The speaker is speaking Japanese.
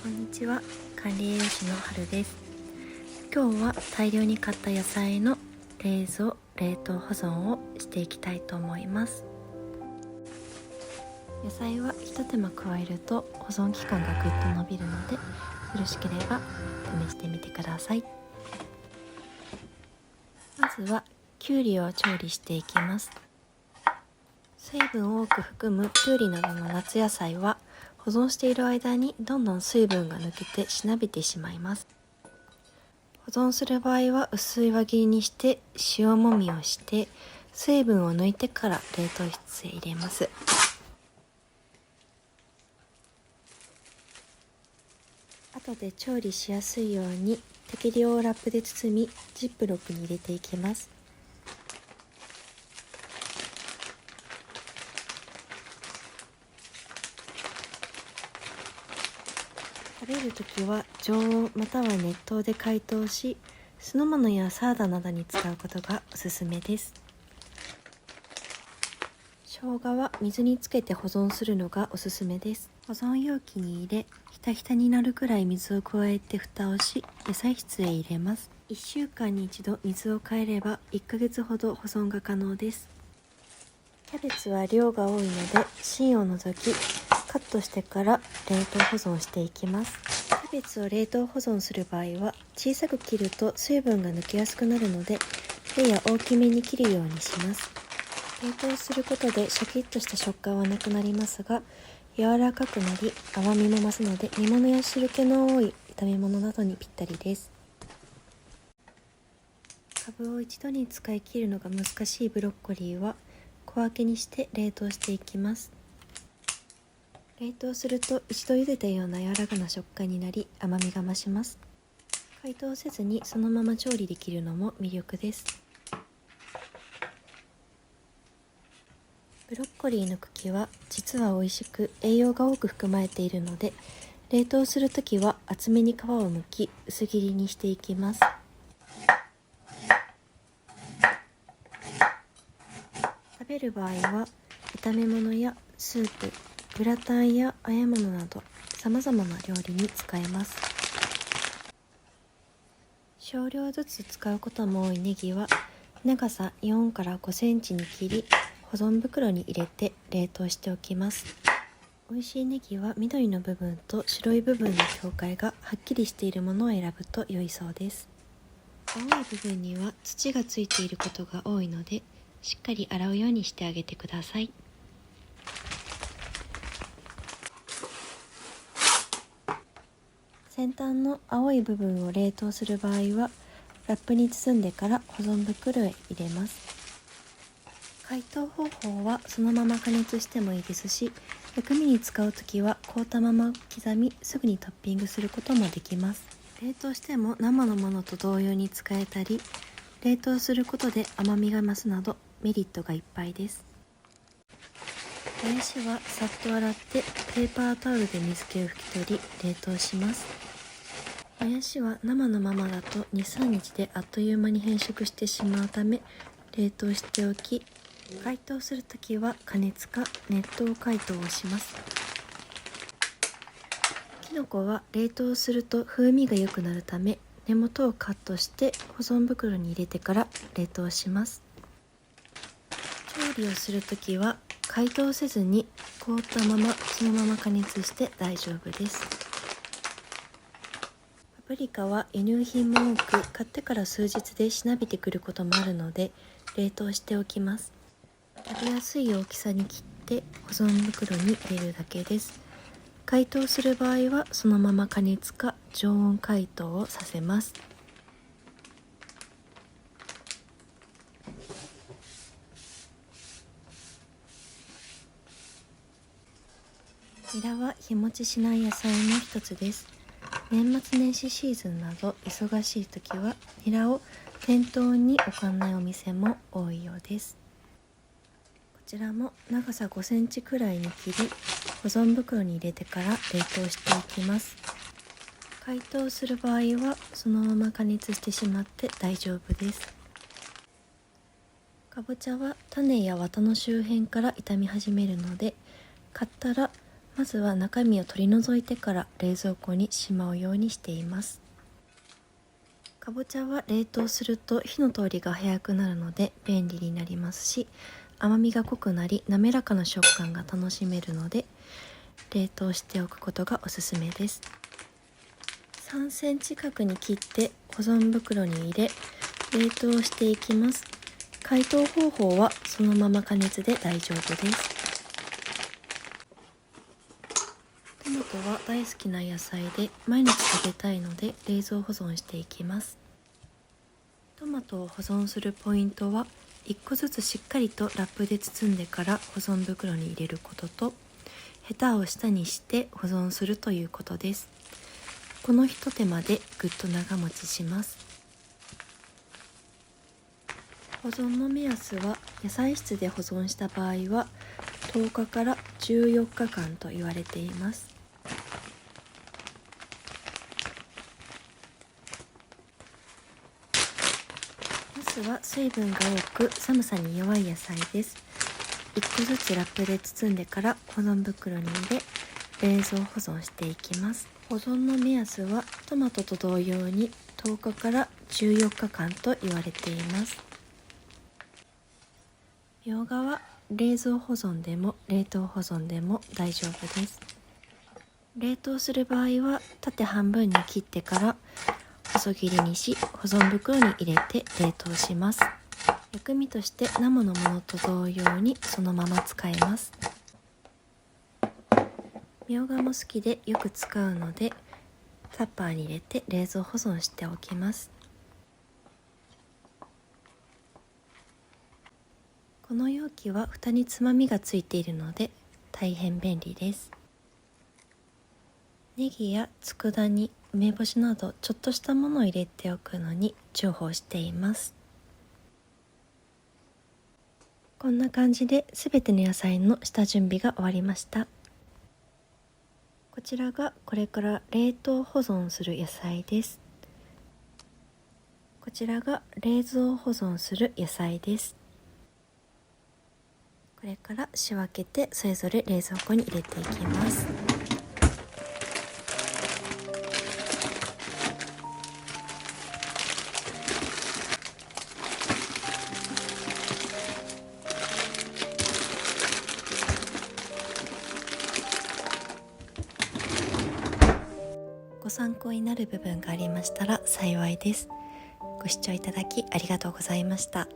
こんにちは、管理栄養士の春です。今日は大量に買った野菜の冷蔵・冷凍保存をしていきたいと思います。野菜は一手間加えると保存期間がぐっと伸びるので、よろしければ試してみてください。まずはきゅうりを調理していきます。水分を多く含むきゅうりなどの夏野菜は保存している間にどんどん水分が抜けてしなびてしまいます。保存する場合は薄い輪切りにして塩もみをして水分を抜いてから冷凍室へ入れます。後で調理しやすいように適量をラップで包みジップロックに入れていきます。食べるときは常温または熱湯で解凍し、酢の物やサラダなどに使うことがおすすめです。生姜は水につけて保存するのがおすすめです。保存容器に入れ、ひたひたになるくらい水を加えて蓋をし、野菜室へ入れます。1週間に一度水を変えれば1ヶ月ほど保存が可能です。キャベツは量が多いので芯を除き、カットしてから冷凍保存していきます。キャベツを冷凍保存する場合は小さく切ると水分が抜けやすくなるので、やや大きめに切るようにします。冷凍することでシャキッとした食感はなくなりますが、柔らかくなり甘みも増すので煮物や汁気の多い炒め物などにぴったりです。カブを一度に使い切るのが難しいブロッコリーは小分けにして冷凍していきます。冷凍すると一度茹でたような柔らかな食感になり甘みが増します。解凍せずにそのまま調理できるのも魅力です。ブロッコリーの茎は実は美味しく栄養が多く含まれているので、冷凍するときは厚めに皮を剥き薄切りにしていきます。食べる場合は炒め物やスープ、グラタンや和え物など様々な料理に使えます。少量ずつ使うことも多いネギは長さ4から5センチに切り保存袋に入れて冷凍しておきます。美味しいネギは緑の部分と白い部分の境界がはっきりしているものを選ぶと良いそうです。青い部分には土がついていることが多いので、しっかり洗うようにしてあげてください。先端の青い部分を冷凍する場合はラップに包んでから保存袋へ入れます。解凍方法はそのまま加熱してもいいですし、薬味に使うときは凍ったまま刻みすぐにトッピングすることもできます。冷凍しても生のものと同様に使えたり、冷凍することで甘みが増すなどメリットがいっぱいです。もやしはさっと洗ってペーパータオルで水気を拭き取り冷凍します。もやしは生のままだと 2,3 日であっという間に変色してしまうため冷凍しておき、解凍するときは加熱か熱湯解凍をします。きのこは冷凍すると風味が良くなるため根元をカットして保存袋に入れてから冷凍します。調理をするときは解凍せずに凍ったままそのまま加熱して大丈夫です。パプリカは輸入品も多く買ってから数日でしなびてくることもあるので冷凍しておきます。食べやすい大きさに切って保存袋に入れるだけです。解凍する場合はそのまま加熱か常温解凍をさせます。ニラは日持ちしない野菜の一つです。年末年始シーズンなど忙しい時はニラを店頭に置かないお店も多いようです。こちらも長さ5センチくらいに切り保存袋に入れてから冷凍していきます。解凍する場合はそのまま加熱してしまって大丈夫です。かぼちゃは種や綿の周辺から傷み始めるので、買ったらまずは中身を取り除いてから冷蔵庫にしまうようにしています。かぼちゃは冷凍すると火の通りが早くなるので便利になりますし、甘みが濃くなり滑らかな食感が楽しめるので冷凍しておくことがおすすめです。3センチ角に切って保存袋に入れ冷凍していきます。解凍方法はそのまま加熱で大丈夫です。トマトは大好きな野菜で毎日食べたいので冷蔵保存していきます。トマトを保存するポイントは1個ずつしっかりとラップで包んでから保存袋に入れることと、ヘタを下にして保存するということです。このひと手間でぐっと長持ちします。保存の目安は野菜室で保存した場合は10日から14日間と言われています。ナスは水分が多く寒さに弱い野菜です。1個ずつラップで包んでから保存袋に入れ冷蔵保存していきます。保存の目安はトマトと同様に10日から14日間と言われています。みょうがは冷蔵保存でも冷凍保存でも大丈夫です。冷凍する場合は縦半分に切ってから細切りにし保存袋に入れて冷凍します。薬味として生のものと同様にそのまま使えます。みょうがも好きでよく使うのでタッパーに入れて冷蔵保存しておきます。この容器は蓋につまみがついているので大変便利です。ネギや佃煮、梅干しなどちょっとしたものを入れておくのに重宝しています。こんな感じで全ての野菜の下準備が終わりました。こちらがこれから冷凍保存する野菜です。こちらが冷蔵保存する野菜です。これから仕分けてそれぞれ冷蔵庫に入れていきます。ご参考になる部分がありましたら幸いです。ご視聴いただきありがとうございました。